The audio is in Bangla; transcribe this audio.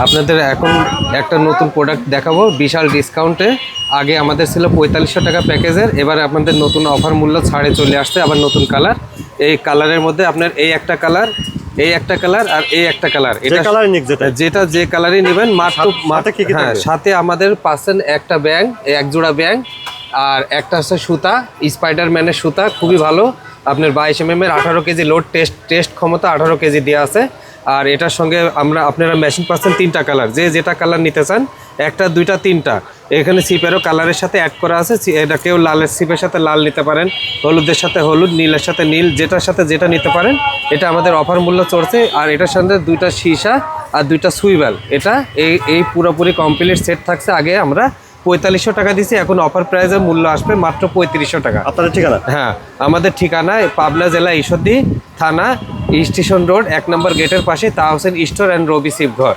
আপনাদের এখন একটা নতুন প্রোডাক্ট দেখাবো বিশাল ডিসকাউন্টে। আগে আমাদের ছিল 4500 টাকা প্যাকেজের, এবারে আপনাদের নতুন অফার মূল্য ছাড়ে চলে আসছে। আবার নতুন কালার, এই কালারের মধ্যে আপনার এই একটা কালার, এই একটা কালার আর এই একটা কালার, এটা যেটা যে কালারই নেবেন মাত্র। হ্যাঁ, সাথে আমাদের পাচ্ছেন একটা ব্যাং, এক জোড়া ব্যাং, আর একটা হচ্ছে সুতা, স্পাইডারম্যানের সুতা, খুবই ভালো। আপনার 22 mm এর 18 কেজি লোড, টেস্ট ক্ষমতা 18 কেজি দেওয়া আছে। আর এটার সঙ্গে আপনারা মেশিন পাচ্ছেন 3টা কালার, যে যেটা কালার নিতে চান, একটা, দুইটা, 3টা। এখানে সিপেরও কালারের সাথে অ্যাড করা আছে। এটা কেউ লালের সিপের সাথে লাল নিতে পারেন, হলুদের সাথে হলুদ, নীলের সাথে নীল, যেটার সাথে যেটা নিতে পারেন। এটা আমাদের অফার মূল্য চলছে। আর এটার সাথে 2টা সীসা আর 2টা সুইবেল, এটা এই পুরোপুরি কমপ্লিট সেট থাকছে। আগে আমরা 4500 টাকা দিছি, এখন অফার প্রাইসের মূল্য আসবে মাত্র 3500 টাকা। আপনাদের ঠিকানা? হ্যাঁ, আমাদের ঠিকানা পাবনা জেলা ঈশ্বরদী থানা, স্টেশন রোড, 1 নম্বর গেটের পাশে তা হোসেন স্টোর অ্যান্ড রবি শিবঘর।